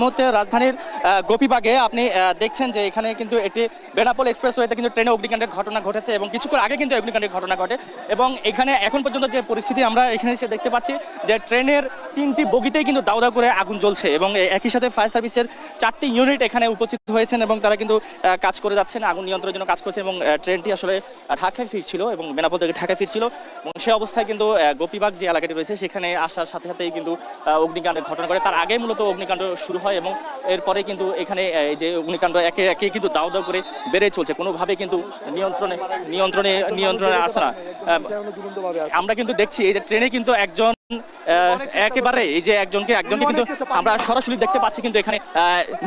মুহূর্তে রাজধানীর গোপীবাগে আপনি দেখছেন যে এখানে কিন্তু একটি বেনাপোল এক্সপ্রেসওয়েতে কিন্তু ট্রেনে অগ্নিকাণ্ডের ঘটনা ঘটেছে এবং কিছুক্ষণ আগে কিন্তু অগ্নিকাণ্ডের ঘটনা ঘটে এবং এখানে এখন পর্যন্ত যে পরিস্থিতি আমরা এখানে এসে দেখতে পাচ্ছি যে ট্রেনের 3টি বগিতেই কিন্তু দাউ দাউ করে আগুন জ্বলছে এবং একই সাথে ফায়ার সার্ভিসের 4টি ইউনিট এখানে উপস্থিত হয়েছেন এবং তারা কিন্তু কাজ করে যাচ্ছেন, আগুন নিয়ন্ত্রণের জন্য কাজ করছে এবং ট্রেনটি আসলে ঢাকায় ফিরছিল এবং বেনাপোল থেকে ঢাকায় ফিরছিল এবং সে অবস্থায় কিন্তু গোপীবাগ যে এলাকাটি রয়েছে সেখানে আসার সাথে সাথেই কিন্তু অগ্নিকাণ্ডের ঘটনা ঘটে। তার আগে মূলত অগ্নিকাণ্ড শুরু হয় এবং এরপরে কিন্তু এখানে যে অগ্নিকাণ্ড একে একে কিন্তু দাউ দাউ করে বেড়ে চলছে, কোনোভাবে কিন্তু নিয়ন্ত্রণে আসে না। আমরা কিন্তু দেখছি এই যে ট্রেনে কিন্তু একজন একেবারে এই যে একজনকে কিন্তু আমরা সরাসরি দেখতে পাচ্ছি কিন্তু এখানে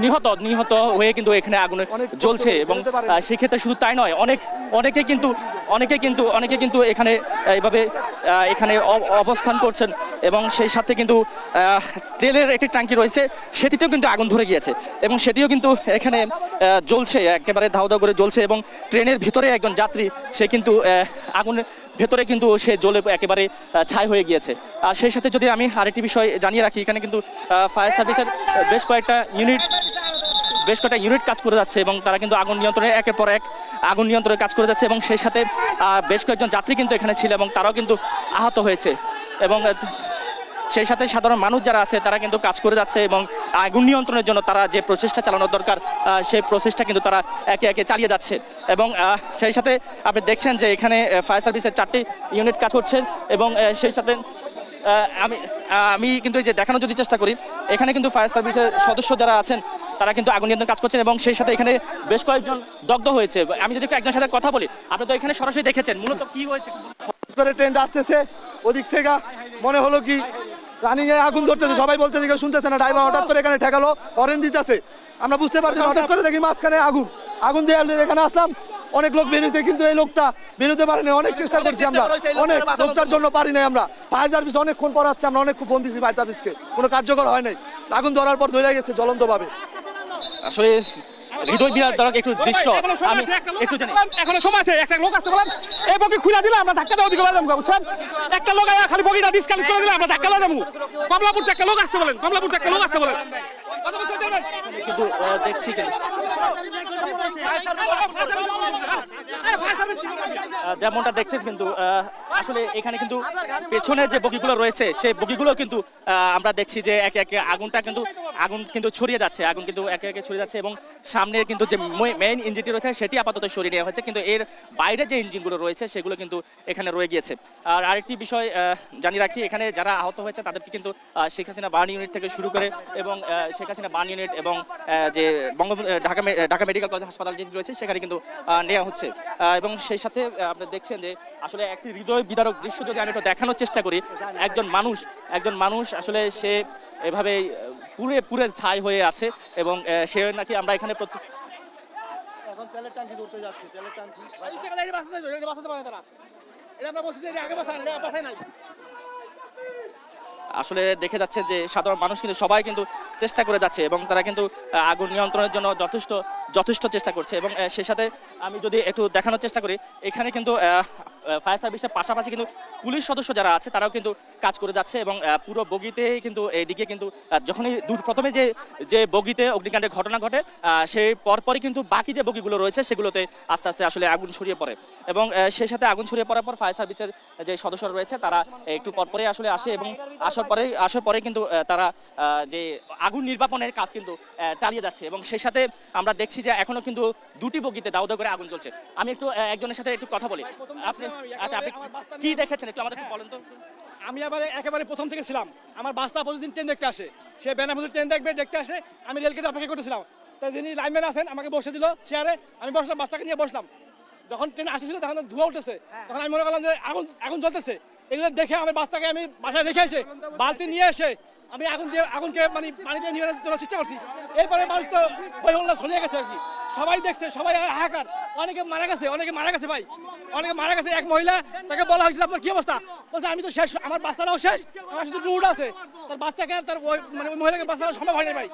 নিহত হয়ে কিন্তু এখানে আগুন জ্বলছে এবং সেক্ষেত্রে শুধু তাই নয়, অনেকে কিন্তু এখানে এইভাবে এখানে অবস্থান করছেন এবং সেই সাথে কিন্তু তেলের একটি ট্যাঙ্কি রয়েছে সেটিতেও কিন্তু আগুন ধরে গিয়েছে এবং সেটিও কিন্তু এখানে জ্বলছে, একেবারে ধাউ ধাউ করে জ্বলছে এবং ট্রেনের ভিতরে একজন যাত্রী সে কিন্তু আগুনের ভেতরে কিন্তু সে জ্বলে একেবারে ছাই হয়ে গিয়েছে। আর সেই সাথে যদি আমি আরেকটি বিষয় জানিয়ে রাখি, এখানে কিন্তু ফায়ার সার্ভিসের বেশ কয়েকটা ইউনিট কাজ করে যাচ্ছে এবং তারা কিন্তু আগুন নিয়ন্ত্রণে একের পর এক আগুন নিয়ন্ত্রণে কাজ করে যাচ্ছে এবং সেই সাথে বেশ কয়েকজন যাত্রী কিন্তু এখানে ছিল এবং তারাও কিন্তু আহত হয়েছে এবং সেই সাথে সাধারণ মানুষ যারা আছে তারা কিন্তু কাজ করে যাচ্ছে এবং আগুন নিয়ন্ত্রণের জন্য তারা যে প্রচেষ্টা চালানো দরকার সেই প্রচেষ্টা কিন্তু তারা একে একে চালিয়ে যাচ্ছে এবং সেই সাথে আপনি দেখছেন যে এখানে ফায়ার সার্ভিসের 4টি ইউনিট কাজ করছেন এবং সেই সাথে আমি কিন্তু এই যে দেখানোর যদি চেষ্টা করি, এখানে কিন্তু ফায়ার সার্ভিসের সদস্য যারা আছেন তারা কিন্তু আগুন নিয়ন্ত্রণ কাজ করছেন এবং সেই সাথে এখানে বেশ কয়েকজন দগ্ধ হয়েছে। আমি যদি একজনের সাথে কথা বলি, আপনি তো এখানে সরাসরি দেখেছেন মূলত কি হয়েছে। ট্রেন আসতেছে ওদিক থেকে, মনে হলো কি রানিং এ আগুন ধরতেছে, সবাই বলতেছে কেউ শুনতেছে না, ড্রাইভার হঠাৎ করে এখানে ঠেকালো, হরেন দিতেছে, আমরা বুঝতে পারছি হঠাৎ করে দেখি মাঝখানে আগুন দিয়ে এখানে আসলাম, অনেক লোক বেরোতে কিন্তু এই লোকটা বেরোতে পারেনি, অনেক চেষ্টা করছি আমরা, অনেক লোকটার জন্য পারি নাই আমরা। ফায়ার সার্ভিস অনেকক্ষণ পর আসছে, আমরা অনেক ফোন দিচ্ছি ফায়ার সার্ভিসকে, কোনো কার্যকর হয় নাই, আগুন ধরার পর ধরে গেছে জ্বলন্তভাবে। আসলে হৃদয় বিদারক একটু দৃশ্য আমি একটু জানি, এখনো সময় আছে, একটা লোক আসতে বলেন, এই বগি খুলে দিলে আমরা ধাক্কা দেওয়া দিকে বললাম, বুঝছেন, একটা লোক খালি বগিটা ডিসকানেক্ট করে দিলে আমরা ধাক্কা দেবো। কমলাপুর থেকে একটা লোক আসতে বলেন, কিন্তু দেখছি কিন্তু যেমনটা দেখছেন কিন্তু আসলে এখানে কিন্তু পেছনে যে বগিগুলো রয়েছে সেই বগিগুলো কিন্তু আমরা দেখছি যে একে একে আগুন কিন্তু ছড়িয়ে যাচ্ছে, আগুন কিন্তু একে একে ছড়িয়ে যাচ্ছে এবং সামনের কিন্তু যে মেইন ইঞ্জিনটি রয়েছে সেটি আপাতত সরিয়ে নেওয়া হয়েছে, কিন্তু এর বাইরে যে ইঞ্জিনগুলো রয়েছে সেগুলো কিন্তু এখানে রয়ে গিয়েছে। আর আরেকটি বিষয় জানিয়ে রাখি, এখানে যারা আহত হয়েছে তাদেরকে কিন্তু শেখ হাসিনা বার্ন ইউনিট থেকে শুরু করে এবং শেখ হাসিনা বার্ন ইউনিট এবং যে ঢাকা মেডিকেল কলেজ হাসপাতাল যেটি রয়েছে সেখানে কিন্তু নেওয়া হচ্ছে এবং সেই সাথে আপনি দেখছেন যে আসলে একটি হৃদয় বিদারক দৃশ্য যদি আমি একটু দেখানোর চেষ্টা করি, একজন মানুষ আসলে সে এভাবে পুরে ছাই হয়ে আছে এবং সে নাকি আমরা এখানে আসলে দেখে যাচ্ছে যে সাধারণ মানুষ কিন্তু সবাই কিন্তু চেষ্টা করে যাচ্ছে এবং তারা কিন্তু আগুন নিয়ন্ত্রণের জন্য যথেষ্ট চেষ্টা করছে এবং সেই সাথে আমি যদি একটু দেখানোর চেষ্টা করি, এখানে কিন্তু ফায়ার সার্ভিসের পাশাপাশি কিন্তু পুলিশ সদস্য যারা আছে তারাও কিন্তু কাজ করে যাচ্ছে এবং পুরো বগিতে কিন্তু এইদিকে কিন্তু যখনই প্রথমে যে বগিতে অগ্নিকাণ্ডের ঘটনা ঘটে সেই পরপরই কিন্তু বাকি যে বগিগুলো রয়েছে সেগুলোতে আস্তে আস্তে আসলে আগুন ছড়িয়ে পড়ে এবং সেই সাথে আগুন ছড়িয়ে পড়ার পর ফায়ার সার্ভিসের যে সদস্যরা রয়েছে তারা একটু পরপরই আসলে আসে এবং আসার পরে কিন্তু তারা যে আগুন নির্বাপনের কাজ কিন্তু চালিয়ে যাচ্ছে এবং সেই সাথে আমরা দেখছি যে এখনো কিন্তু 2টি বগিতে দাউ দাউ করে আগুন চলছে। আমি একটু একজনের সাথে একটু কথা বলি, আপনি কি দেখেছেন একটু আমাদের বলেন তো। আমি একেবারে প্রথম থেকে ছিলাম, আমার বাসটা প্রতিদিন ট্রেন দেখতে আসে, সে বেনাপোল ট্রেন দেখতে আসে, আমি রেলগেটে অপেক্ষা করতেছিলাম, তাই যিনি লাইনম্যান আছেন আমাকে বসে দিল চেয়ারে, আমি বসলাম, বাসটাকে নিয়ে বসলাম, যখন ট্রেন আসছিল তখন ধোঁয়া উঠেছে, তখন আমি মনে করলাম যে আগুন জ্বলতেছে, এগুলো দেখে আমার বাসটাকে আমি বাসায় রেখে এসে বালতি নিয়ে এসে আমি আগুনকে পানিতে নিয়ে যাওয়ার চেষ্টা করছি। এরপরে মানুষ তো হই হল্লা ছড়িয়ে গেছে আর কি, সবাই দেখছে, সবাই হাহাকার, অনেকে মারা গেছে ভাই, অনেকে মারা গেছে। এক মহিলা, তাকে বলা হয়েছিল আপনার কি অবস্থা, বলছে আমি তো শেষ, আমার বাচ্চাটাও শেষ, আমার শুধু রুট আছে, তার বাচ্চাকে তার ওই মহিলাকে বাচ্চাটা সম্ভব হয় না ভাই।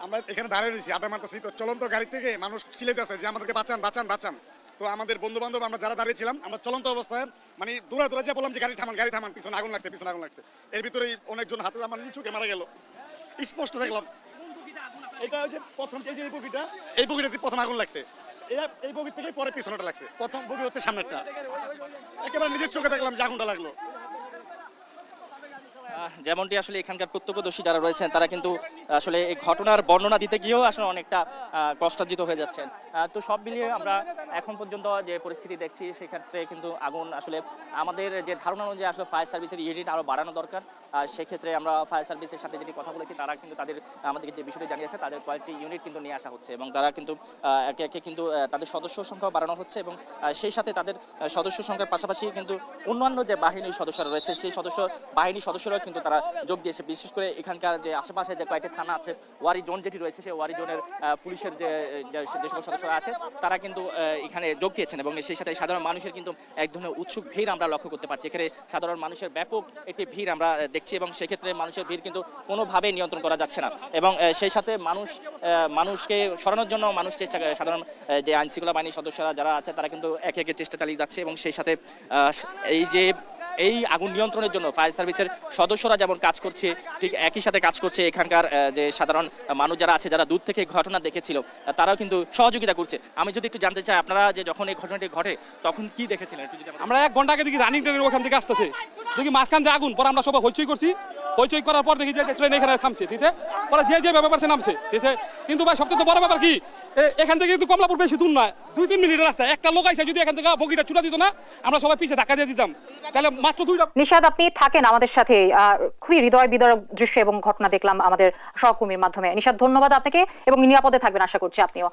আমরা এখানে দাঁড়িয়ে রয়েছি, আধা মারতেছি তো চলন্ত গাড়ি থেকে মানুষ সিলেট আছে যে আমাদেরকে বাঁচান। তো আমাদের বন্ধু বান্ধব আমরা যারা দাঁড়িয়েছিলাম আমরা চলন্ত অবস্থায় মানে দৌড়া যে বললাম যে গাড়ি থামান পিছনে আগুন লাগছে এর ভিতরে অনেকজন হাতে আমার নিচুকে মারা গেল স্পষ্ট দেখলাম। এটা ওই যে প্রথম এই বগিটাতে প্রথম আগুন লাগছে, এই বগির থেকে পরে পিছনেটা লাগছে, প্রথম বগি হচ্ছে সামনেরটা, একেবারে নিজের চোখে দেখলাম যে আগুনটা লাগলো। যেমনটি আসলে এখানকার প্রত্যক্ষদর্শী যারা রয়েছেন তারা কিন্তু আসলে এই ঘটনার বর্ণনা দিতে গিয়েও আসলে অনেকটা কষ্টার্জিত হয়ে যাচ্ছেন। তো সব মিলিয়ে আমরা এখন পর্যন্ত যে পরিস্থিতি দেখছি সেক্ষেত্রে কিন্তু আগুন আসলে আমাদের যে ধারণা অনুযায়ী আসলে ফায়ার সার্ভিসের ইউনিট আরও বাড়ানো দরকার। সেক্ষেত্রে আমরা ফায়ার সার্ভিসের সাথে যেটি কথা বলেছি তারা কিন্তু তাদের আমাদেরকে যে বিষয়টি জানিয়েছে তাদের কয়েকটি ইউনিট কিন্তু নিয়ে আসা হচ্ছে এবং তারা কিন্তু একে একে কিন্তু তাদের সদস্য সংখ্যা বাড়ানো হচ্ছে এবং সেই সাথে তাদের সদস্য সংখ্যার পাশাপাশি কিন্তু অন্যান্য যে বাহিনীর সদস্যরা রয়েছে সেই বাহিনীর সদস্যরা কিন্তু তারা যোগ দিয়েছে। বিশেষ করে এখানকার যে আশেপাশে যে কয়েকটি থানা আছে, ওয়ারি জোন যেটি রয়েছে সেই ওয়ারি জোনের পুলিশের যে সকল সদস্যরা আছে তারা কিন্তু এখানে যোগ দিয়েছেন এবং সেই সাথে সাধারণ মানুষের কিন্তু এক ধরনের উৎসুক ভিড় আমরা লক্ষ্য করতে পারছি। এখানে সাধারণ মানুষের ব্যাপক একটি ভিড় আমরা দেখছি এবং সেক্ষেত্রে মানুষের ভিড় কিন্তু কোনোভাবেই নিয়ন্ত্রণ করা যাচ্ছে না এবং সেই সাথে মানুষকে সরানোর জন্য সাধারণ যে আইনশৃঙ্খলা বাহিনীর সদস্যরা যারা আছে তারা কিন্তু একে একে চেষ্টা চালিয়ে যাচ্ছে এবং সেই সাথে এই আগুন নিয়ন্ত্রণের জন্য ফায়ার সার্ভিসের সদস্যরা যেমন কাজ করছে ঠিক একই সাথে কাজ করছে এখানকার যে সাধারণ মানুষ যারা আছে যারা দূর থেকে ঘটনা দেখেছিল তারাও কিন্তু সহযোগিতা করছে। আমি যদি একটু জানতে চাই আপনারা যে যখন এই ঘটনাটি ঘটে তখন কি দেখেছিলেন একটু যদি আমরা 1 ঘন্টা আগে দেখি রানিং ট্রেনের ওখান থেকে আসতেছে, দেখি মাঝখান দিয়ে আগুন, পরে আমরা সবাই হইচই করছি, হইচই করার পর দেখি যে ট্রেন এখানে থামছে, ঠিক আছে, পরে যে ব্যাপার সে নামছে, ঠিক আছে। কিন্তু ভাই সবচেয়ে বড় ব্যাপার কি এখান থেকে কিন্তু কমলাপুর বেশি দূর নয়, 2-3 মিনিটের রাস্তা। একটা লোক আইসা যদি এখান থেকে বগিটা ছুটা দিত না আমরা সবাই পিছে ধাক্কা দিয়ে দিতাম, তাহলে মাত্র 2টা। নিশাদ, আপনি থাকেন আমাদের সাথে, খুবই হৃদয় বিদারক দৃশ্য এবং ঘটনা দেখলাম আমাদের সহকর্মীর মাধ্যমে। নিশাদ, ধন্যবাদ আপনাকে এবং নিরাপদে থাকবেন আশা করছি আপনিও।